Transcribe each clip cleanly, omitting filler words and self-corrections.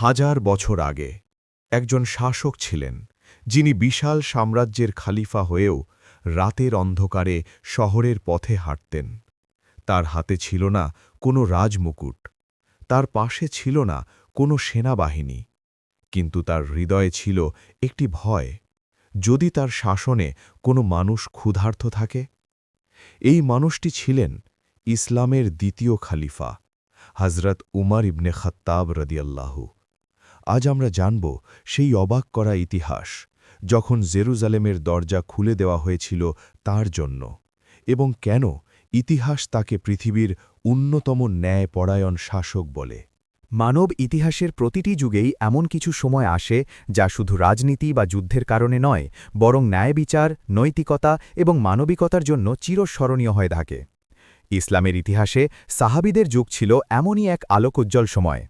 হাজার বছর আগে একজন শাসক ছিলেন যিনি বিশাল সাম্রাজ্যের খালিফা হয়েও রাতের অন্ধকারে শহরের পথে হাঁটতেন। তার হাতে ছিল না কোনো রাজমুকুট, তার পাশে ছিল না কোনো সেনাবাহিনী, কিন্তু তার হৃদয়ে ছিল একটি ভয়, যদি তার শাসনে কোনো মানুষ ক্ষুধার্ত থাকে। এই মানুষটি ছিলেন ইসলামের দ্বিতীয় খালিফা হযরত উমর ইবনে খাত্তাব রাদিয়াল্লাহু। আজ আমরা জানব সেই অবাক করা ইতিহাস, যখন জেরুজালেমের দরজা খুলে দেওয়া হয়েছিল তার জন্য, এবং কেন ইতিহাস তাকে পৃথিবীর অন্যতম ন্যায়পরায়ণ শাসক বলে। মানব ইতিহাসের প্রতিটি যুগেই এমন কিছু সময় আসে যা শুধু রাজনীতি বা যুদ্ধের কারণে নয়, বরং ন্যায়বিচার, নৈতিকতা এবং মানবিকতার জন্য চিরস্মরণীয় হয়ে থাকে। ইসলামের ইতিহাসে সাহাবীদের যুগ ছিল এমনই এক আলোকোজ্জ্বল সময়।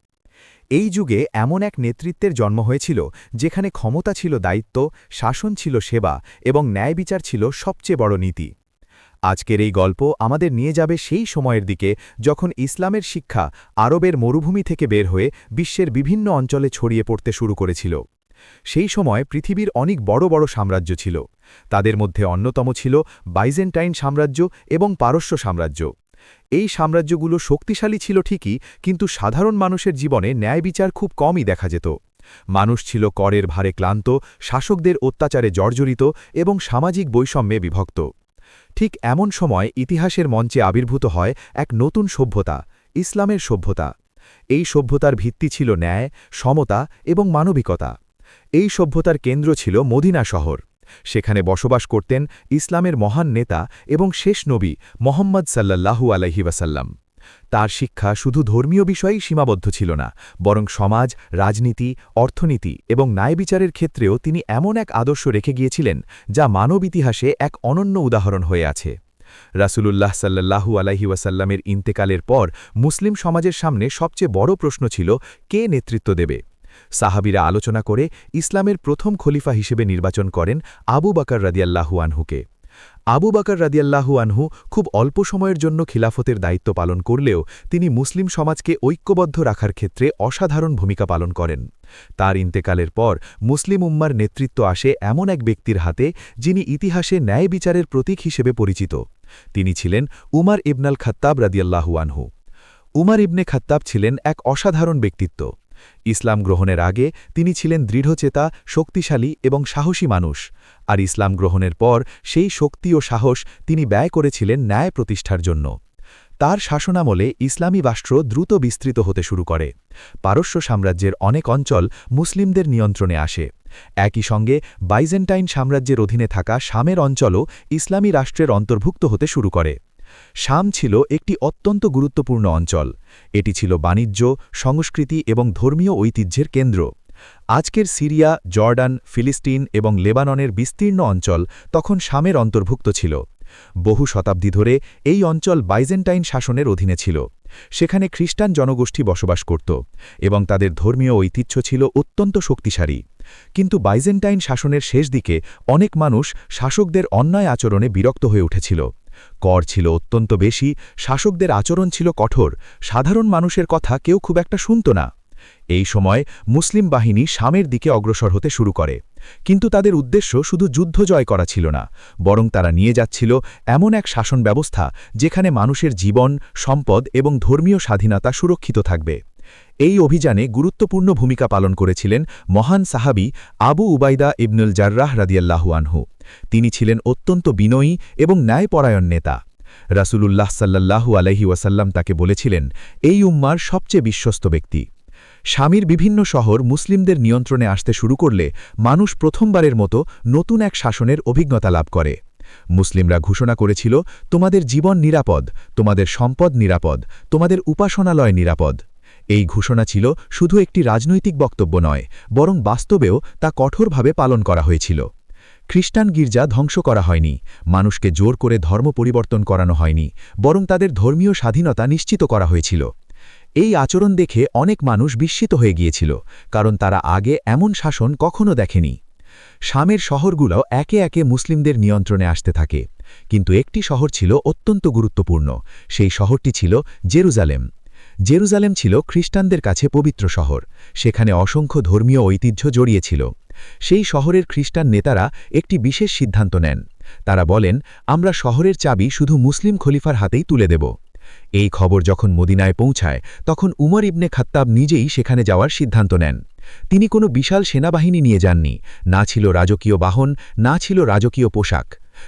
এই যুগে এমন এক নেতৃত্বের জন্ম হয়েছিল যেখানে ক্ষমতা ছিল দায়িত্ব, শাসন ছিল সেবা এবং ন্যায়বিচার ছিল সবচেয়ে বড় নীতি। আজকের এই গল্প আমাদের নিয়ে যাবে সেই সময়ের দিকে যখন ইসলামের শিক্ষা আরবের মরুভূমি থেকে বের হয়ে বিশ্বের বিভিন্ন অঞ্চলে ছড়িয়ে পড়তে শুরু করেছিল। সেই সময় পৃথিবীর অনেক বড় বড় সাম্রাজ্য ছিল। তাদের মধ্যে অন্যতম ছিল বাইজেন্টাইন সাম্রাজ্য এবং পারস্য সাম্রাজ্য। এই সাম্রাজ্যগুলো শক্তিশালী ছিল ঠিকই, কিন্তু সাধারণ মানুষের জীবনে ন্যায়বিচার খুব কমই দেখা যেত। মানুষ ছিল করের ভারে ক্লান্ত, শাসকদের অত্যাচারে জর্জরিত এবং সামাজিক বৈষম্যে বিভক্ত। ঠিক এমন সময় ইতিহাসের মঞ্চে আবির্ভূত হয় এক নতুন সভ্যতা, ইসলামের সভ্যতা। এই সভ্যতার ভিত্তি ছিল ন্যায়, সমতা এবং মানবিকতা। এই সভ্যতার কেন্দ্র ছিল মদিনা শহর। সেখানে বসবাস করতেন ইসলামের মহান নেতা এবং শেষ নবী মুহাম্মদ সাল্লাল্লাহু আলাইহি ওয়াসাল্লাম। তার শিক্ষা শুধু ধর্মীয় বিষয়েই সীমাবদ্ধ ছিল না, বরং সমাজ, রাজনীতি, অর্থনীতি এবং ন্যায়বিচারের ক্ষেত্রেও তিনি এমন এক আদর্শ রেখে গিয়েছিলেন যা মানব ইতিহাসে এক অনন্য উদাহরণ হয়ে আছে। রাসূলুল্লাহ সাল্লাল্লাহু আলাইহি ওয়াসাল্লামের ইন্তেকালের পর মুসলিম সমাজের সামনে সবচেয়ে বড় প্রশ্ন ছিল, কে নেতৃত্ব দেবে। সাহাবীরা আলোচনা করে ইসলামের প্রথম খলিফা হিসেবে নির্বাচন করেন আবু বকর রাদিয়াল্লাহু আনহুকে। আবু বকর রাদিয়াল্লাহু আনহু খুব অল্প সময়ের জন্য খিলাফতের দায়িত্ব পালন করলেও তিনি মুসলিম সমাজকে ঐক্যবদ্ধ রাখার ক্ষেত্রে অসাধারণ ভূমিকা পালন করেন। তার ইন্তেকালের পর মুসলিম উম্মার নেতৃত্ব আসে এমন এক ব্যক্তির হাতে যিনি ইতিহাসে ন্যায় বিচারের প্রতীক হিসেবে পরিচিত। তিনি ছিলেন উমর ইবনুল খাত্তাব রাদিয়াল্লাহু আনহু। উমর ইবনে খাত্তাব ছিলেন এক অসাধারণ ব্যক্তিত্ব। ইসলাম গ্রহণের আগে তিনি ছিলেন দৃঢ়চেতা, শক্তিশালী এবং সাহসী মানুষ, আর ইসলাম গ্রহণের পর সেই শক্তি ও সাহস তিনি ব্যয় করেছিলেন ন্যায় প্রতিষ্ঠার জন্য। তার শাসনামলে ইসলামী রাষ্ট্র দ্রুত বিস্তৃত হতে শুরু করে। পারস্য সাম্রাজ্যের অনেক অঞ্চল মুসলিমদের নিয়ন্ত্রণে আসে। একই সঙ্গে বাইজেন্টাইন সাম্রাজ্যের অধীনে থাকা শামের অঞ্চলও ইসলামী রাষ্ট্রের অন্তর্ভুক্ত হতে শুরু করে। শাম ছিল একটি অত্যন্ত গুরুত্বপূর্ণ অঞ্চল। এটি ছিল বাণিজ্য, সংস্কৃতি এবং ধর্মীয় ঐতিহ্যের কেন্দ্র। আজকের সিরিয়া, জর্ডান, ফিলিস্তিন এবং লেবাননের বিস্তীর্ণ অঞ্চল তখন শামের অন্তর্ভুক্ত ছিল। বহু শতাব্দী ধরে এই অঞ্চল বাইজেন্টাইন শাসনের অধীনে ছিল। সেখানে খ্রিস্টান জনগোষ্ঠী বসবাস করত এবং তাদের ধর্মীয় ঐতিহ্য ছিল অত্যন্ত শক্তিশালী। কিন্তু বাইজেন্টাইন শাসনের শেষ দিকে অনেক মানুষ শাসকদের অন্যায় আচরণে বিরক্ত হয়ে উঠেছিল। কর ছিল অত্যন্ত বেশি, শাসকদের আচরণ ছিল কঠোর, সাধারণ মানুষের কথা কেউ খুব একটা শুনত না। এই সময় মুসলিম বাহিনী শামের দিকে অগ্রসর হতে শুরু করে, কিন্তু তাদের উদ্দেশ্য শুধু যুদ্ধ জয় করা ছিল না, বরং তারা নিয়ে যাচ্ছিল এমন এক শাসন ব্যবস্থা যেখানে মানুষের জীবন, সম্পদ এবং ধর্মীয় স্বাধীনতা সুরক্ষিত থাকবে। এই অভিযানে গুরুত্বপূর্ণ ভূমিকা পালন করেছিলেন মহান সাহাবী আবু উবাইদা ইবনুল জাররাহ রাদিয়াল্লাহু আনহু। তিনি ছিলেন অত্যন্ত বিনয়ী এবং ন্যায়পরায়ণ নেতা। রাসূলুল্লাহ সাল্লাল্লাহু আলাইহি ওয়াসাল্লাম তাকে বলেছিলেন, এই উম্মার সবচেয়ে বিশ্বস্ত ব্যক্তি। শামের বিভিন্ন শহর মুসলিমদের নিয়ন্ত্রণে আসতে শুরু করলে মানুষ প্রথমবারের মতো নতুন এক শাসনের অভিজ্ঞতা লাভ করে। মুসলিমরা ঘোষণা করেছিল, তোমাদের জীবন নিরাপদ, তোমাদের সম্পদ নিরাপদ, তোমাদের উপাসনালয় নিরাপদ। এই ঘোষণা ছিল শুধু একটি রাজনৈতিক বক্তব্য নয়, বরং বাস্তবেও তা কঠোরভাবে পালন করা হয়েছিল। খ্রিস্টান গির্জা ধ্বংস করা হয়নি, মানুষকে জোর করে ধর্ম পরিবর্তন করানো হয়নি, বরং তাদের ধর্মীয় স্বাধীনতা নিশ্চিত করা হয়েছিল। এই আচরণ দেখে অনেক মানুষ বিস্মিত হয়ে গিয়েছিল, কারণ তারা আগে এমন শাসন কখনো দেখেনি। শামের শহরগুলো একে একে মুসলিমদের নিয়ন্ত্রণে আসতে থাকে, কিন্তু একটি শহর ছিল অত্যন্ত গুরুত্বপূর্ণ। সেই শহরটি ছিল জেরুজালেম। জেরুজালেম ছিল খ্রিস্টানদের কাছে পবিত্র শহর, সেখানে অসংখ্য ধর্মীয় ঐতিহ্য জড়িয়েছিল। সেই শহরের খ্রিস্টান নেতারা একটি বিশেষ সিদ্ধান্ত নেন। তারা বলেন, আমরা শহরের চাবি শুধু মুসলিম খলিফার হাতেই তুলে দেব। এই খবর যখন মদিনায় পৌঁছায় তখন উমর ইবনে খাত্তাব নিজেই সেখানে যাওয়ার সিদ্ধান্ত নেন। তিনি কোনো বিশাল সেনাবাহিনী নিয়ে যাননি, না ছিল রাজকীয় বাহন, না ছিল রাজকীয় পোশাক।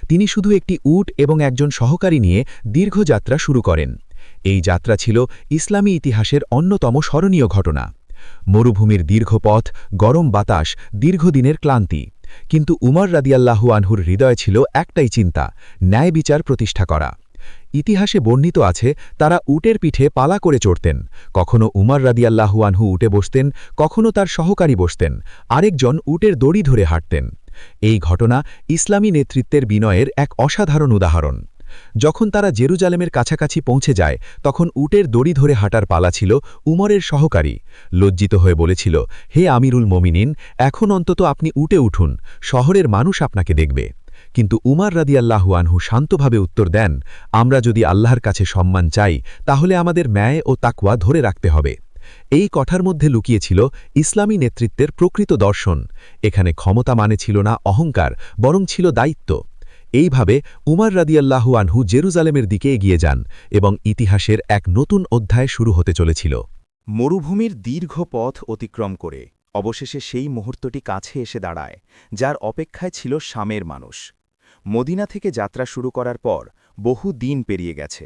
তিনি শুধু একটি উট এবং একজন সহকারী নিয়ে দীর্ঘ যাত্রা শুরু করেন। এই যাত্রা ছিল ইসলামী ইতিহাসের অন্যতম স্মরণীয় ঘটনা। মরুভূমির দীর্ঘ পথ, গরম বাতাস, দীর্ঘদিনের ক্লান্তি। কিন্তু উমর রাদিয়াল্লাহু আনহুর হৃদয়ে ছিল একটাই চিন্তা, ন্যায় বিচার প্রতিষ্ঠা করা। ইতিহাসে বর্ণিত আছে, তারা উটের পিঠে পালা করে চড়তেন। কখনো উমর রাদিয়াল্লাহু আনহু উটে বসতেন, কখনো তার সহকারী বসতেন, আরেকজন উটের দড়ি ধরে হাঁটতেন। এই ঘটনা ইসলামী নেতৃত্বের বিনয়ের এক অসাধারণ উদাহরণ। যখন তারা জেরুজালেমের কাছাকাছি পৌঁছে যায় তখন উটের দড়ি ধরে হাঁটার পালা ছিল উমরের সহকারী। লজ্জিত হয়ে বলেছিল, হে আমিরুল মোমিনিন, এখন অন্তত আপনি উটে উঠুন, শহরের মানুষ আপনাকে দেখবে। কিন্তু উমর রাদিয়াল্লাহু আনহু শান্তভাবে উত্তর দেন, আমরা যদি আল্লাহর কাছে সম্মান চাই তাহলে আমাদের ন্যায় ও তাকওয়া ধরে রাখতে হবে। এই কথার মধ্যে লুকিয়েছিল ইসলামী নেতৃত্বের প্রকৃত দর্শন। এখানে ক্ষমতা মানে ছিল না অহংকার, বরং ছিল দায়িত্ব। এইভাবে উমর রাদিয়াল্লাহু আনহু জেরুজালেমের দিকে এগিয়ে যান এবং ইতিহাসের এক নতুন অধ্যায় শুরু হতে চলেছিল। মরুভূমির দীর্ঘ পথ অতিক্রম করে অবশেষে সেই মুহূর্তটি কাছে এসে দাঁড়ায়, যার অপেক্ষায় ছিল শামের মানুষ। মদিনা থেকে যাত্রা শুরু করার পর বহু দিন পেরিয়ে গেছে।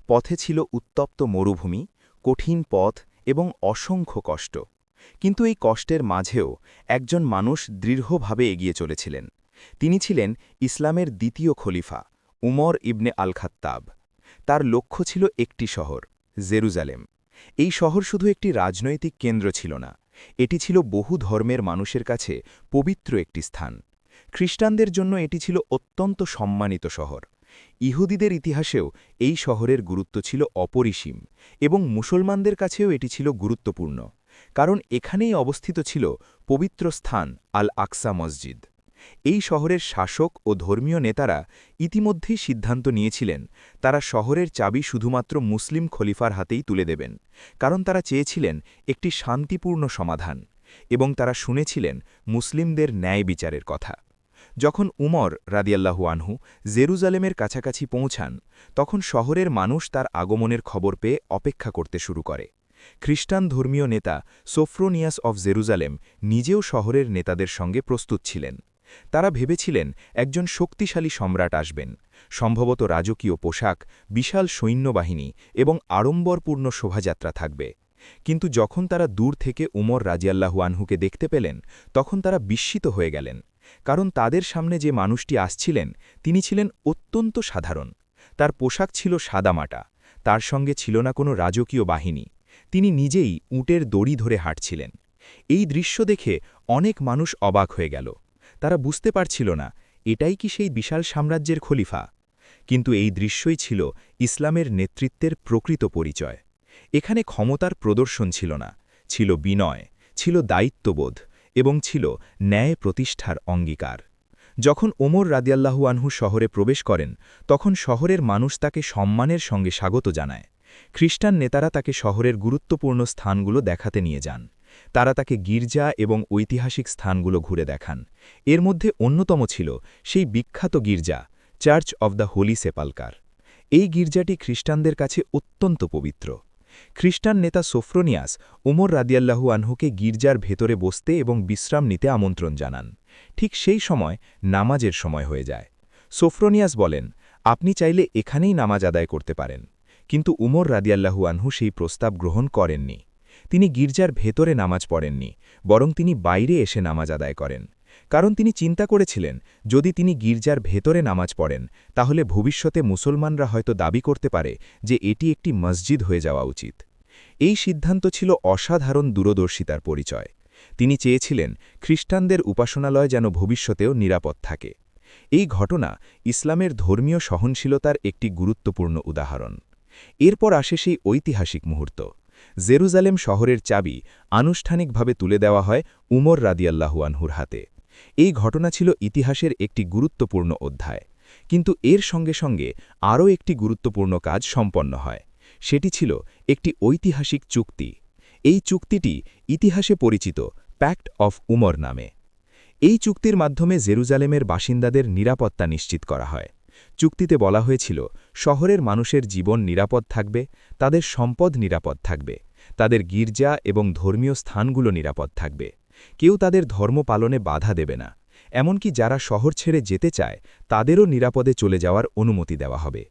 পথে ছিল উত্তপ্ত মরুভূমি, কঠিন পথ এবং অসংখ্য কষ্ট। কিন্তু এই কষ্টের মাঝেও একজন মানুষ দৃঢ়ভাবে এগিয়ে চলেছিলেন। তিনি ছিলেন ইসলামের দ্বিতীয় খলিফা উমর ইবনে আল খাত্তাব। তার লক্ষ্য ছিল একটি শহর, জেরুজালেম। এই শহর শুধু একটি রাজনৈতিক কেন্দ্র ছিল না, এটি ছিল বহু ধর্মের মানুষের কাছে পবিত্র একটি স্থান। খ্রিস্টানদের জন্য এটি ছিল অত্যন্ত সম্মানিত শহর। ইহুদিদের ইতিহাসেও এই শহরের গুরুত্ব ছিল অপরিসীম, এবং মুসলমানদের কাছেও এটি ছিল গুরুত্বপূর্ণ, কারণ এখানেই অবস্থিত ছিল পবিত্র স্থান আল আকসা মসজিদ। এই শহরের শাসক ও ধর্মীয় নেতারা ইতিমধ্যেই সিদ্ধান্ত নিয়েছিলেন তারা শহরের চাবি শুধুমাত্র মুসলিম খলিফার হাতেই তুলে দেবেন, কারণ তারা চেয়েছিলেন একটি শান্তিপূর্ণ সমাধান, এবং তারা শুনেছিলেন মুসলিমদের ন্যায় বিচারের কথা। যখন উমর রাদিয়াল্লাহু আনহু জেরুজালেমের কাছাকাছি পৌঁছান তখন শহরের মানুষ তার আগমনের খবর পেয়ে অপেক্ষা করতে শুরু করে। খ্রিস্টান ধর্মীয় নেতা সোফ্রোনিয়াস অফ জেরুজালেম নিজেও শহরের নেতাদের সঙ্গে প্রস্তুত ছিলেন। তারা ভেবেছিলেন একজন শক্তিশালী সম্রাট আসবেন, সম্ভবত রাজকীয় পোশাক, বিশাল সৈন্যবাহিনী এবং আড়ম্বরপূর্ণ শোভাযাত্রা থাকবে। কিন্তু যখন তারা দূর থেকে উমর রাদিয়াল্লাহু আনহুকে দেখতে পেলেন তখন তারা বিস্মিত হয়ে গেলেন, কারণ তাদের সামনে যে মানুষটি আসছিলেন তিনি ছিলেন অত্যন্ত সাধারণ। তার পোশাক ছিল সাদামাটা, তার সঙ্গে ছিল না কোনো রাজকীয় বাহিনী। তিনি নিজেই উটের দড়ি ধরে হাঁটছিলেন। এই দৃশ্য দেখে অনেক মানুষ অবাক হয়ে গেল। তারা বুঝতে পারছিল না এটাই কি সেই বিশাল সাম্রাজ্যের খলিফা। কিন্তু এই দৃশ্যই ছিল ইসলামের নেতৃত্বের প্রকৃত পরিচয়। এখানে ক্ষমতার প্রদর্শন ছিল না, ছিল বিনয়, ছিল দায়িত্ববোধ এবং ছিল ন্যায় প্রতিষ্ঠার অঙ্গীকার। যখন ওমর রাদিয়াল্লাহু আনহু শহরে প্রবেশ করেন তখন শহরের মানুষ তাকে সম্মানের সঙ্গে স্বাগত জানায়। খ্রিস্টান নেতারা তাকে শহরের গুরুত্বপূর্ণ স্থানগুলো দেখাতে নিয়ে যান। তারা তাকে গির্জা এবং ঐতিহাসিক স্থানগুলো ঘুরে দেখান। এর মধ্যে অন্যতম ছিল সেই বিখ্যাত গির্জা, চার্চ অব দ্য হোলি সেপালকার। এই গির্জাটি খ্রিস্টানদের কাছে অত্যন্ত পবিত্র। খ্রিস্টান নেতা সোফ্রোনিয়াস উমর রাদিয়াল্লাহু আনহুকে গির্জার ভেতরে বসতে এবং বিশ্রাম নিতে আমন্ত্রণ জানান। ঠিক সেই সময় নামাজের সময় হয়ে যায়। সোফ্রোনিয়াস বলেন, আপনি চাইলে এখানেই নামাজ আদায় করতে পারেন। কিন্তু উমর রাদিয়াল্লাহু আনহু সেই প্রস্তাব গ্রহণ করেননি। তিনি গির্জার ভেতরে নামাজ পড়েননি, বরং তিনি বাইরে এসে নামাজ আদায় করেন। কারণ তিনি চিন্তা করেছিলেন যদি তিনি গির্জার ভেতরে নামাজ পড়েন তাহলে ভবিষ্যতে মুসলমানরা হয়তো দাবি করতে পারে যে এটি একটি মসজিদ হয়ে যাওয়া উচিত। এই সিদ্ধান্ত ছিল অসাধারণ দূরদর্শিতার পরিচয়। তিনি চেয়েছিলেন খ্রিস্টানদের উপাসনালয় যেন ভবিষ্যতেও নিরাপদ থাকে। এই ঘটনা ইসলামের ধর্মীয় সহনশীলতার একটি গুরুত্বপূর্ণ উদাহরণ। এরপর আসে সেই ঐতিহাসিক মুহূর্ত। জেরুজালেম শহরের চাবি আনুষ্ঠানিকভাবে তুলে দেওয়া হয় উমর রাদিয়াল্লাহু আনহুর হাতে। এই ঘটনা ছিল ইতিহাসের একটি গুরুত্বপূর্ণ অধ্যায়। কিন্তু এর সঙ্গে সঙ্গে আরও একটি গুরুত্বপূর্ণ কাজ সম্পন্ন হয়। সেটি ছিল একটি ঐতিহাসিক চুক্তি। এই চুক্তিটি ইতিহাসে পরিচিত প্যাক্ট অফ উমর নামে। এই চুক্তির মাধ্যমে জেরুজালেমের বাসিন্দাদের নিরাপত্তা নিশ্চিত করা হয়। চুক্তিতে বলা হয়েছিল শহরের মানুষের জীবন নিরাপদ থাকবে, তাদের সম্পদ নিরাপদ থাকবে, তাদের গির্জা এবং ধর্মীয় স্থানগুলো নিরাপদ থাকবে। কেউ তাদের ধর্ম পালনে বাধা দেবে না। এমনকি যারা শহর ছেড়ে যেতে চায় তাদেরও নিরাপদে চলে যাওয়ার অনুমতি দেওয়া হবে।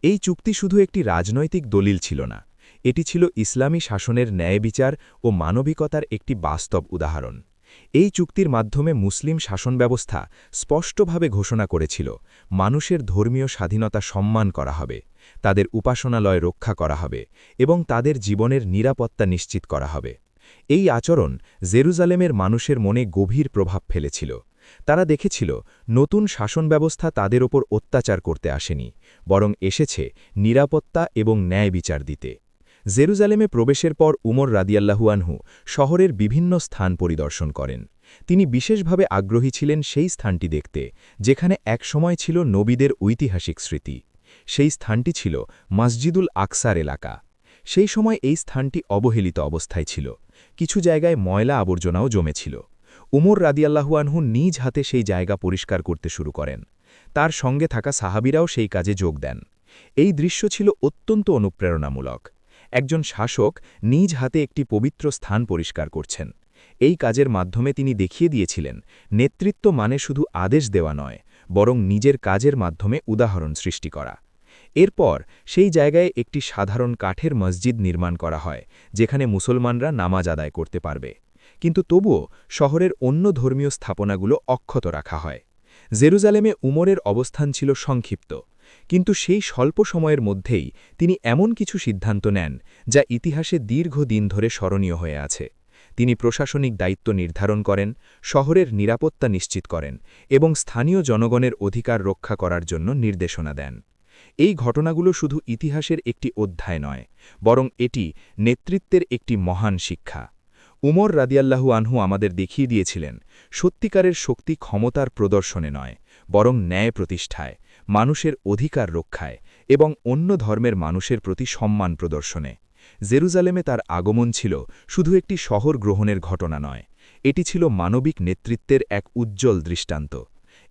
এই চুক্তি শুধু একটি রাজনৈতিক দলিল ছিল না, এটি ছিল ইসলামী শাসনের ন্যায়বিচার ও মানবিকতার একটি বাস্তব উদাহরণ। এই চুক্তির মাধ্যমে মুসলিম শাসন ব্যবস্থা স্পষ্টভাবে ঘোষণা করেছিল মানুষের ধর্মীয় স্বাধীনতা সম্মান করা হবে, তাদের উপাসনালয় রক্ষা করা হবে এবং তাদের জীবনের নিরাপত্তা নিশ্চিত করা হবে। এই আচরণ জেরুজালেমের মানুষের মনে গভীর প্রভাব ফেলেছিল। তারা দেখেছিল নতুন শাসন ব্যবস্থা তাদের ওপর অত্যাচার করতে আসেনি, বরং এসেছে নিরাপত্তা এবং ন্যায় বিচার দিতে। জেরুজালেমে প্রবেশের পর উমর রাদিয়াল্লাহু আনহু শহরের বিভিন্ন স্থান পরিদর্শন করেন। তিনি বিশেষভাবে আগ্রহী ছিলেন সেই স্থানটি দেখতে যেখানে একসময় ছিল নবীদের ঐতিহাসিক স্মৃতি। সেই স্থানটি ছিল মসজিদুল আকসার এলাকা। সেই সময় এই স্থানটি অবহেলিত অবস্থায় ছিল, কিছু জায়গায় ময়লা আবর্জনাও জমেছিল। উমর রাদিয়াল্লাহু আনহু নিজ হাতে সেই জায়গা পরিষ্কার করতে শুরু করেন। তার সঙ্গে থাকা সাহাবীরাও সেই কাজে যোগ দেন। এই দৃশ্য ছিল অত্যন্ত অনুপ্রেরণামূলক। একজন শাসক নিজ হাতে একটি পবিত্র স্থান পরিষ্কার করছেন। এই কাজের মাধ্যমে তিনি দেখিয়ে দিয়েছিলেন নেতৃত্ব মানে শুধু আদেশ দেওয়া নয়, বরং নিজের কাজের মাধ্যমে উদাহরণ সৃষ্টি করা। এরপর সেই জায়গায় একটি সাধারণ কাঠের মসজিদ নির্মাণ করা হয় যেখানে মুসলমানরা নামাজ আদায় করতে পারবে, কিন্তু তবুও শহরের অন্য ধর্মীয় স্থাপনাগুলো অক্ষত রাখা হয়। জেরুজালেমে উমরের অবস্থান ছিল সংক্ষিপ্ত, কিন্তু সেই স্বল্প সময়ের মধ্যেই তিনি এমন কিছু সিদ্ধান্ত নেন যা ইতিহাসে দীর্ঘদিন ধরে স্মরণীয় হয়ে আছে। তিনি প্রশাসনিক দায়িত্ব নির্ধারণ করেন, শহরের নিরাপত্তা নিশ্চিত করেন এবং স্থানীয় জনগণের অধিকার রক্ষা করার জন্য নির্দেশনা দেন। এই ঘটনাগুলো শুধু ইতিহাসের একটি অধ্যায় নয়, বরং এটি নেতৃত্বের একটি মহান শিক্ষা। উমর রাদিয়াল্লাহু আনহু আমাদের দেখিয়ে দিয়েছিলেন সত্যিকারের শক্তি ক্ষমতার প্রদর্শনে নয়, বরং ন্যায় প্রতিষ্ঠায়, মানুষের অধিকার রক্ষায় এবং অন্য ধর্মের মানুষের প্রতি সম্মান প্রদর্শনে। জেরুজালেমে তার আগমন ছিল শুধু একটি শহর গ্রহণের ঘটনা নয়, এটি ছিল মানবিক নেতৃত্বের এক উজ্জ্বল দৃষ্টান্ত,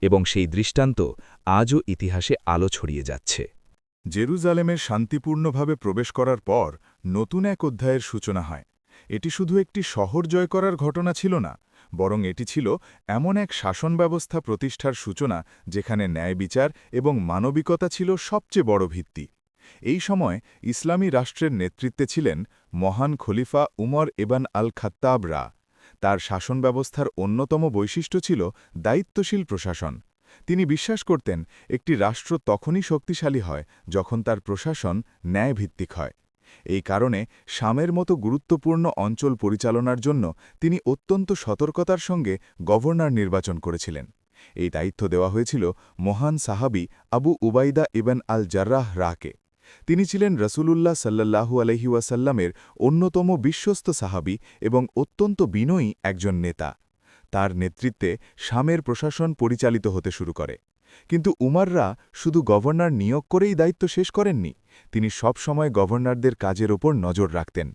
এবং সেই দৃষ্টান্ত আজও ইতিহাসে আলো ছড়িয়ে যাচ্ছে। জেরুজালেমের শান্তিপূর্ণভাবে প্রবেশ করার পর নতুন এক অধ্যায়ের সূচনা হয়। এটি শুধু একটি শহর জয় করার ঘটনা ছিল না, বরং এটি ছিল এমন এক শাসন ব্যবস্থা প্রতিষ্ঠার সূচনা যেখানে ন্যায় বিচার এবং মানবিকতা ছিল সবচেয়ে বড় ভিত্তি। এই সময় ইসলামী রাষ্ট্রের নেতৃত্বে ছিলেন মহান খলিফা উমর ইবন আল খাত্তাব রা। তার শাসন ব্যবস্থার অন্যতম বৈশিষ্ট্য ছিল দায়িত্বশীল প্রশাসন। তিনি বিশ্বাস করতেন একটি রাষ্ট্র তখনই শক্তিশালী হয় যখন তার প্রশাসন ন্যায়ভিত্তিক হয়। এই কারণে শামের মতো গুরুত্বপূর্ণ অঞ্চল পরিচালনার জন্য তিনি অত্যন্ত সতর্কতার সঙ্গে গভর্নর নির্বাচন করেছিলেন। এই দায়িত্ব দেওয়া হয়েছিল মহান সাহাবী আবু উবাইদা ইবন আল জার্রাহ রাকে। তিনি ছিলেন রসুলুল্লাহ সাল্লাল্লাহু আলাইহি ওয়াসাল্লামের অন্যতম বিশ্বস্ত সাহাবী এবং অত্যন্ত বিনয়ী একজন নেতা। তার নেতৃত্বে শামের প্রশাসন পরিচালিত হতে শুরু করে। কিন্তু উমাররা শুধু গভর্নর নিয়োগ করেই দায়িত্ব শেষ করেননি, তিনি সব সময় গভর্নরদের কাজের ওপর নজর রাখতেন।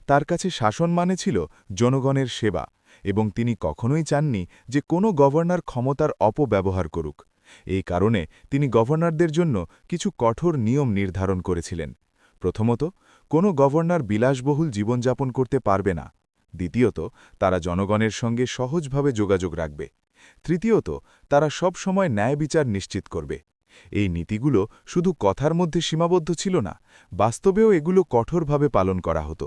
তার কাছে শাসন মানে ছিল জনগণের সেবা, এবং তিনি কখনোই চাননি যে কোনো গভর্নর ক্ষমতার অপব্যবহার করুক। এই কারণে তিনি গভর্নরদের জন্য কিছু কঠোর নিয়ম নির্ধারণ করেছিলেন। প্রথমত, কোনো গভর্নর বিলাসবহুল জীবনযাপন করতে পারবে না। দ্বিতীয়ত, তারা জনগণের সঙ্গে সহজভাবে যোগাযোগ রাখবে। তৃতীয়ত, তারা সব সময় ন্যায় বিচার নিশ্চিত করবে। এই নীতিগুলো শুধু কথার মধ্যে সীমাবদ্ধ ছিল না, বাস্তবেও এগুলো কঠোরভাবে পালন করা হতো।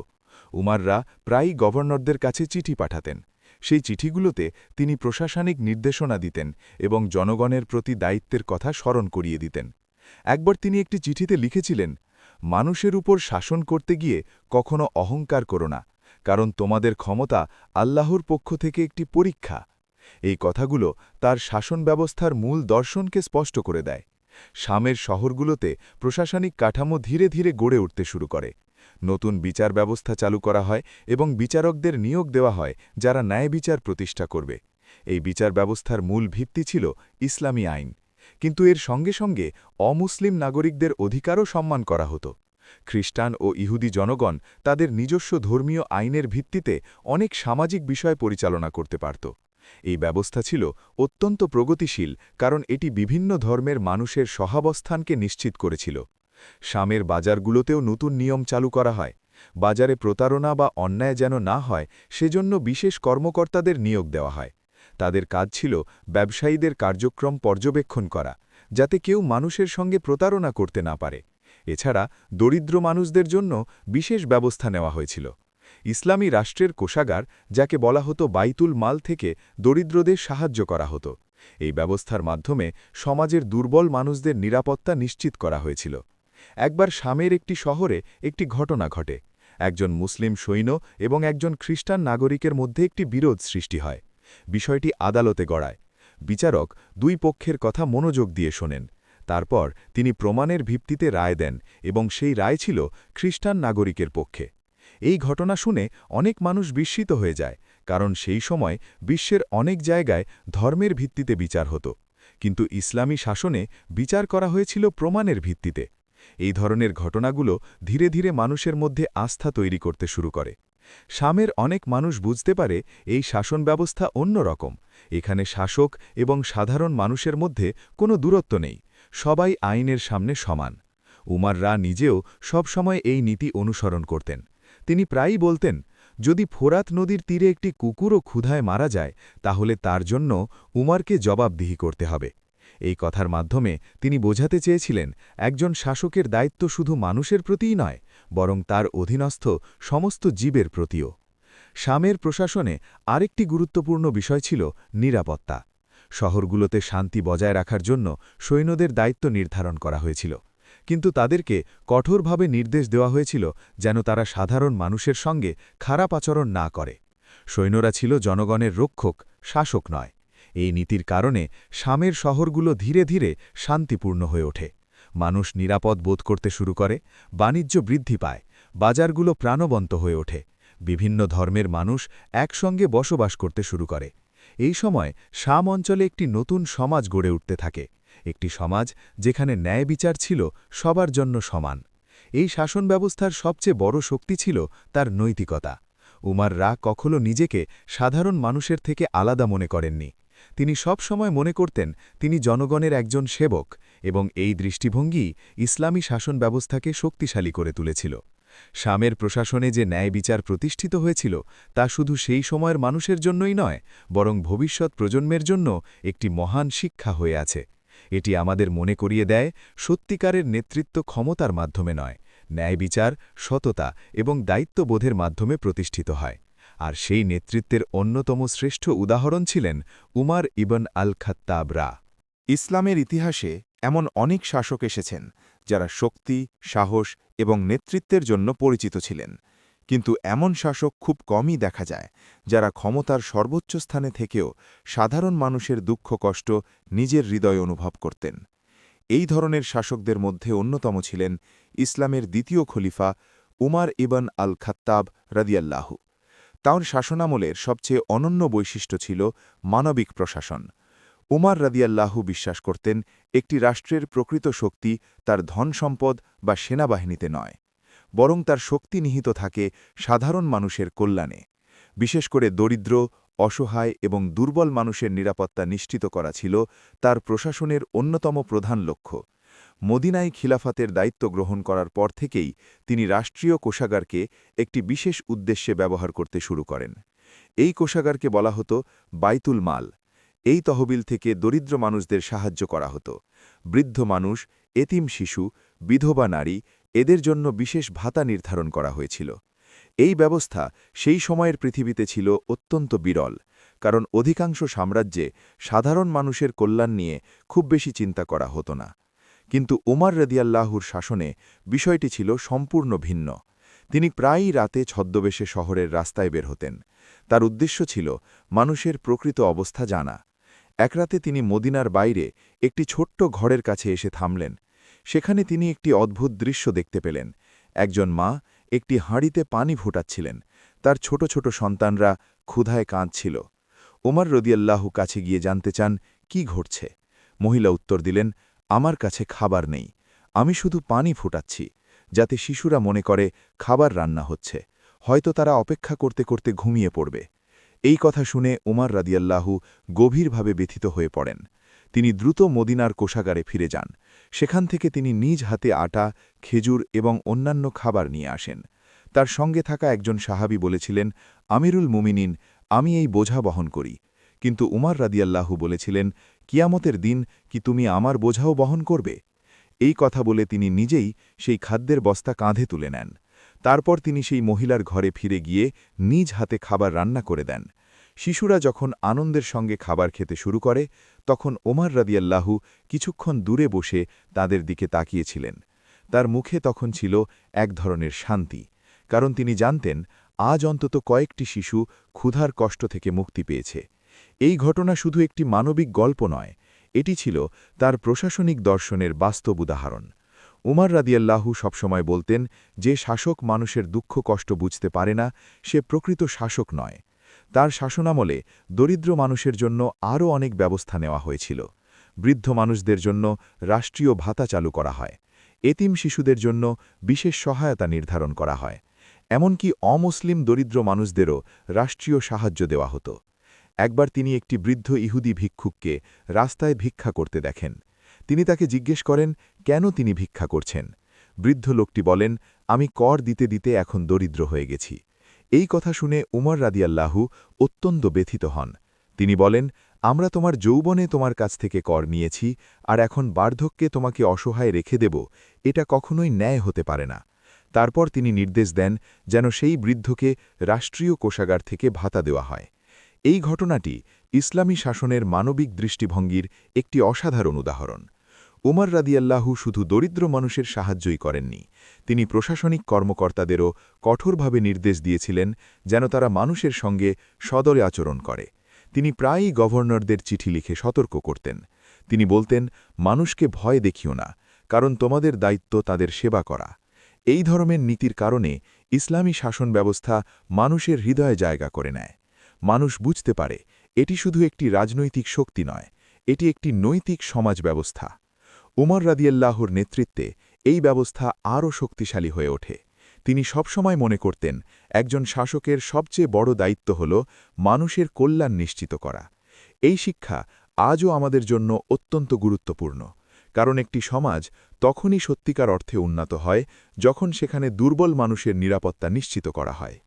উমাররা প্রায়ই গভর্নরদের কাছে চিঠি পাঠাতেন। সেই চিঠিগুলোতে তিনি প্রশাসনিক নির্দেশনা দিতেন এবং জনগণের প্রতি দায়িত্বের কথা স্মরণ করিয়ে দিতেন। একবার তিনি একটি চিঠিতে লিখেছিলেন, মানুষের উপর শাসন করতে গিয়ে কখনো অহংকার করো না, কারণ তোমাদের ক্ষমতা আল্লাহর পক্ষ থেকে একটি পরীক্ষা। এই কথাগুলো তার শাসন ব্যবস্থার মূল দর্শনকে স্পষ্ট করে দেয়। শামের শহরগুলোতে প্রশাসনিক কাঠামো ধীরে ধীরে গড়ে উঠতে শুরু করে। নতুন বিচার ব্যবস্থা চালু করা হয় এবং বিচারকদের নিয়োগ দেওয়া হয় যারা ন্যায় বিচার প্রতিষ্ঠা করবে। এই বিচার ব্যবস্থার মূল ভিত্তি ছিল ইসলামী আইন, কিন্তু এর সঙ্গে সঙ্গে অমুসলিম নাগরিকদের অধিকারও সম্মান করা হতো। খ্রিস্টান ও ইহুদি জনগণ তাদের নিজস্ব ধর্মীয় আইনের ভিত্তিতে অনেক সামাজিক বিষয় পরিচালনা করতে পারত। এই ব্যবস্থা ছিল অত্যন্ত প্রগতিশীল, কারণ এটি বিভিন্ন ধর্মের মানুষের সহাবস্থানকে নিশ্চিত করেছিল। শামের বাজারগুলোতেও নতুন নিয়ম চালু করা হয়। বাজারে প্রতারণা বা অন্যায় যেন না হয়, সেজন্য বিশেষ কর্মকর্তাদের নিয়োগ দেওয়া হয়। তাদের কাজ ছিল ব্যবসায়ীদের কার্যক্রম পর্যবেক্ষণ করা, যাতে কেউ মানুষের সঙ্গে প্রতারণা করতে না পারে। এছাড়া দরিদ্র মানুষদের জন্য বিশেষ ব্যবস্থা নেওয়া হয়েছিল। ইসলামী রাষ্ট্রের কোষাগার, যাকে বলা হতো বাইতুল মাল, থেকে দরিদ্রদের সাহায্য করা হতো। এই ব্যবস্থার মাধ্যমে সমাজের দুর্বল মানুষদের নিরাপত্তা নিশ্চিত করা হয়েছিল। একবার শামের একটি শহরে একটি ঘটনা ঘটে। একজন মুসলিম সৈন্য এবং একজন খ্রিস্টান নাগরিকের মধ্যে একটি বিরোধ সৃষ্টি হয়। বিষয়টি আদালতে গড়ায়। বিচারক দুই পক্ষের কথা মনোযোগ দিয়ে শোনেন। তারপর তিনি প্রমাণের ভিত্তিতে রায় দেন এবং সেই রায় ছিল খ্রিস্টান নাগরিকের পক্ষে। এই ঘটনা শুনে অনেক মানুষ বিস্মিত হয়ে যায়, কারণ সেই সময় বিশ্বের অনেক জায়গায় ধর্মের ভিত্তিতে বিচার হতো, কিন্তু ইসলামী শাসনে বিচার করা হয়েছিল প্রমাণের ভিত্তিতে। এই ধরনের ঘটনাগুলো ধীরে ধীরে মানুষের মধ্যে আস্থা তৈরি করতে শুরু করে। শামের অনেক মানুষ বুঝতে পারে এই শাসন ব্যবস্থা অন্যরকম। এখানে শাসক এবং সাধারণ মানুষের মধ্যে কোনো দূরত্ব নেই, সবাই আইনের সামনে সমান। উমার রা নিজেও সবসময় এই নীতি অনুসরণ করতেন। তিনি প্রায়ই বলতেন, যদি ফোরাত নদীর তীরে একটি কুকুরও ক্ষুধায় মারা যায়, তাহলে তার জন্য উমারকে জবাবদিহি করতে হবে। এই কথার মাধ্যমে তিনি বোঝাতে চেয়েছিলেন, একজন শাসকের দায়িত্ব শুধু মানুষের প্রতিই নয়, বরং তার অধীনস্থ সমস্ত জীবের প্রতিও। শামের প্রশাসনে আরেকটি গুরুত্বপূর্ণ বিষয় ছিল নিরাপত্তা। শহরগুলোতে শান্তি বজায় রাখার জন্য সৈন্যদের দায়িত্ব নির্ধারণ করা হয়েছিল, কিন্তু তাদেরকে কঠোরভাবে নির্দেশ দেওয়া হয়েছিল যেন তারা সাধারণ মানুষের সঙ্গে খারাপ আচরণ না করে। সৈন্যরা ছিল জনগণের রক্ষক, শাসক নয়। এই নীতির কারণে শামের শহরগুলো ধীরে ধীরে শান্তিপূর্ণ হয়ে ওঠে। মানুষ নিরাপদ বোধ করতে শুরু করে, বাণিজ্য বৃদ্ধি পায়, বাজারগুলো প্রাণবন্ত হয়ে ওঠে, বিভিন্ন ধর্মের মানুষ একসঙ্গে বসবাস করতে শুরু করে। এই সময় শাম অঞ্চলে একটি নতুন সমাজ গড়ে উঠতে থাকে, একটি সমাজ যেখানে ন্যায় বিচার ছিল সবার জন্য সমান। এই শাসন ব্যবস্থার সবচেয়ে বড় শক্তি ছিল তার নৈতিকতা। উমার রা কখনো নিজেকে সাধারণ মানুষের থেকে আলাদা মনে করেননি। তিনি সব সময় মনে করতেন তিনি জনগণের একজন সেবক, এবং এই দৃষ্টিভঙ্গি ইসলামী শাসন ব্যবস্থাকে শক্তিশালী করে তুলেছিল। শামের প্রশাসনে যে ন্যায় বিচার প্রতিষ্ঠিত হয়েছিল, তা শুধু সেই সময়ের মানুষের জন্যই নয়, বরং ভবিষ্যৎ প্রজন্মের জন্য একটি মহান শিক্ষা হয়ে আছে। এটি আমাদের মনে করিয়ে দেয়, সত্যিকারের নেতৃত্ব ক্ষমতার মাধ্যমে নয়, ন্যায় বিচার, সততা এবং দায়িত্ববোধের মাধ্যমে প্রতিষ্ঠিত হয়। আর সেই নেতৃত্বের অন্যতম শ্রেষ্ঠ উদাহরণ ছিলেন উমার ইবন আল-খাত্তাব রা। ইসলামের ইতিহাসে এমন অনেক শাসক এসেছেন যারা শক্তি, সাহস এবং নেতৃত্বের জন্য পরিচিত ছিলেন, কিন্তু এমন শাসক খুব কমই দেখা যায় যারা ক্ষমতার সর্বোচ্চ স্থানে থেকেও সাধারণ মানুষের দুঃখ কষ্ট নিজের হৃদয়ে অনুভব করতেন। এই ধরনের শাসকদের মধ্যে অন্যতম ছিলেন ইসলামের দ্বিতীয় খলিফা উমার ইবন আল-খাত্তাব রাদিয়াল্লাহু। তাঁর শাসনামলের সবচেয়ে অনন্য বৈশিষ্ট্য ছিল মানবিক প্রশাসন। উমার রাদিয়াল্লাহু বিশ্বাস করতেন, একটি রাষ্ট্রের প্রকৃত শক্তি তার ধনসম্পদ বা সেনাবাহিনীতে নয়, বরং তার শক্তি নিহিত থাকে সাধারণ মানুষের কল্যাণে। বিশেষ করে দরিদ্র, অসহায় এবং দুর্বল মানুষের নিরাপত্তা নিশ্চিত করা ছিল তার প্রশাসনের অন্যতম প্রধান লক্ষ্য। মদিনায় খিলাফাতের দায়িত্ব গ্রহণ করার পর থেকেই তিনি রাষ্ট্রীয় কোষাগারকে একটি বিশেষ উদ্দেশ্যে ব্যবহার করতে শুরু করেন। এই কোষাগারকে বলা হতো বাইতুল মাল। এই তহবিল থেকে দরিদ্র মানুষদের সাহায্য করা হতো। বৃদ্ধ মানুষ, এতিম শিশু, বিধবা নারী, এদের জন্য বিশেষ ভাতা নির্ধারণ করা হয়েছিল। এই ব্যবস্থা সেই সময়ের পৃথিবীতে ছিল অত্যন্ত বিরল, কারণ অধিকাংশ সাম্রাজ্যে সাধারণ মানুষের কল্যাণ নিয়ে খুব বেশি চিন্তা করা হতো না। কিন্তু উমার রাদিয়াল্লাহুর শাসনে বিষয়টি ছিল সম্পূর্ণ ভিন্ন। তিনি প্রায়ই রাতে ছদ্মবেশে শহরের রাস্তায় বের হতেন। তার উদ্দেশ্য ছিল মানুষের প্রকৃত অবস্থা জানা। এক রাতে তিনি মদিনার বাইরে একটি ছোট্ট ঘরের কাছে এসে থামলেন। সেখানে তিনি একটি অদ্ভুত দৃশ্য দেখতে পেলেন। একজন মা একটি হাঁড়িতে পানি ফুটাচ্ছিলেন। তার ছোট ছোট সন্তানরা ক্ষুধায় কাঁদছিল। উমর রাদিয়াল্লাহু কাছে গিয়ে জানতে চান, কি ঘটছে। মহিলা উত্তর দিলেন, আমার কাছে খাবার নেই, আমি শুধু পানি ফুটাচ্ছি। যাতে শিশুরা মনে করে খাবার রান্না হচ্ছে, হয়তো তারা অপেক্ষা করতে করতে ঘুমিয়ে পড়বে। এই কথা শুনে উমর রাদিয়াল্লাহু গভীরভাবে ব্যথিত হয়ে পড়েন। তিনি দ্রুত মদিনার কোষাগারে ফিরে যান। সেখান থেকে তিনি নিজ হাতে আটা, খেজুর এবং অন্যান্য খাবার নিয়ে আসেন। তার সঙ্গে থাকা একজন সাহাবী বলেছিলেন, আমিরুল মুমিনিন, আমি এই বোঝা বহন করি। কিন্তু উমর রাদিয়াল্লাহু বলেছিলেন, কিয়ামতের দিন কি তুমি আমার বোঝাও বহন করবে? এই কথা বলে তিনি নিজেই সেই খাদ্যের বস্তা কাঁধে তুলে নেন। তারপর তিনি সেই মহিলার ঘরে ফিরে গিয়ে নিজ হাতে খাবার রান্না করে দেন। শিশুরা যখন আনন্দের সঙ্গে খাবার খেতে শুরু করে, তখন ওমর রাদিয়াল্লাহু কিছুক্ষণ দূরে বসে তাদের দিকে তাকিয়েছিলেন। তার মুখে তখন ছিল এক ধরনের শান্তি, কারণ তিনি জানতেন আজ অন্তত কয়েকটি শিশু ক্ষুধার কষ্ট থেকে মুক্তি পেয়েছে। এই ঘটনা শুধু একটি মানবিক গল্প নয়, এটি ছিল তার প্রশাসনিক দর্শনের বাস্তব উদাহরণ। উমর রাদিয়াল্লাহু সবসময় বলতেন, যে শাসক মানুষের দুঃখ কষ্ট বুঝতে পারে না, সে প্রকৃত শাসক নয়। তার শাসনামলে দরিদ্র মানুষের জন্য আরও অনেক ব্যবস্থা নেওয়া হয়েছিল। বৃদ্ধ মানুষদের জন্য রাষ্ট্রীয় ভাতা চালু করা হয়। এতিম শিশুদের জন্য বিশেষ সহায়তা নির্ধারণ করা হয়। এমনকি অমুসলিম দরিদ্র মানুষদেরও রাষ্ট্রীয় সাহায্য দেওয়া হতো। একবার তিনি একটি বৃদ্ধ ইহুদি ভিক্ষুককে রাস্তায় ভিক্ষা করতে দেখেন। তিনি তাকে জিজ্ঞেস করেন, কেন তিনি ভিক্ষা করছেন? বৃদ্ধ লোকটি বলেন, আমি কর দিতে দিতে এখন দরিদ্র হয়ে গেছি। এই কথা শুনে উমর রাদিয়াল্লাহু অত্যন্ত ব্যথিত হন। তিনি বলেন, আমরা তোমার যৌবনে তোমার কাছ থেকে কর নিয়েছি, আর এখন বার্ধক্যে তোমাকে অসহায় রেখে দেব, এটা কখনোই ন্যায় হতে পারে না। তারপর তিনি নির্দেশ দেন যেন সেই বৃদ্ধকে রাষ্ট্রীয় কোষাগার থেকে ভাতা দেওয়া হয়। এই ঘটনাটি ইসলামী শাসনের মানবিক দৃষ্টিভঙ্গির একটি অসাধারণ উদাহরণ। উমর রাদিয়াল্লাহু শুধু দরিদ্র মানুষের সাহায্যই করেননি, তিনি প্রশাসনিক কর্মকর্তাদেরও কঠোরভাবে নির্দেশ দিয়েছিলেন যেন তারা মানুষের সঙ্গে সদরে আচরণ করে। তিনি প্রায়ই গভর্নরদের চিঠি লিখে সতর্ক করতেন। তিনি বলতেন, মানুষকে ভয় দেখিও না, কারণ তোমাদের দায়িত্ব তাদের সেবা করা। এই ধরনের নীতির কারণে ইসলামী শাসন ব্যবস্থা মানুষের হৃদয়ে জায়গা করে নেয়। মানুষ বুঝতে পারে এটি শুধু একটি রাজনৈতিক শক্তি নয়, এটি একটি নৈতিক সমাজ ব্যবস্থা। উমর রাদিয়াল্লাহুর নেতৃত্বে এই ব্যবস্থা আরও শক্তিশালী হয়ে ওঠে। তিনি সবসময় মনে করতেন, একজন শাসকের সবচেয়ে বড় দায়িত্ব হল মানুষের কল্যাণ নিশ্চিত করা। এই শিক্ষা আজও আমাদের জন্য অত্যন্ত গুরুত্বপূর্ণ, কারণ একটি সমাজ তখনই সত্যিকার অর্থে উন্নত হয় যখন সেখানে দুর্বল মানুষের নিরাপত্তা নিশ্চিত করা হয়।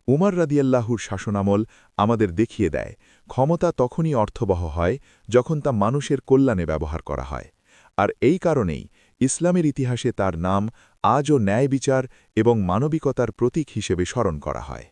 উমর রাদিয়াল্লাহুর শাসনামল আমাদের দেখিয়ে দেয়, ক্ষমতা তখনই অর্থবহ হয় যখন তা মানুষের কল্যাণে ব্যবহার করা হয়। আর এই কারণেই ইসলামের ইতিহাসে তার নাম আজও ন্যায় বিচার এবং মানবিকতার প্রতীক হিসেবে স্মরণ করা হয়।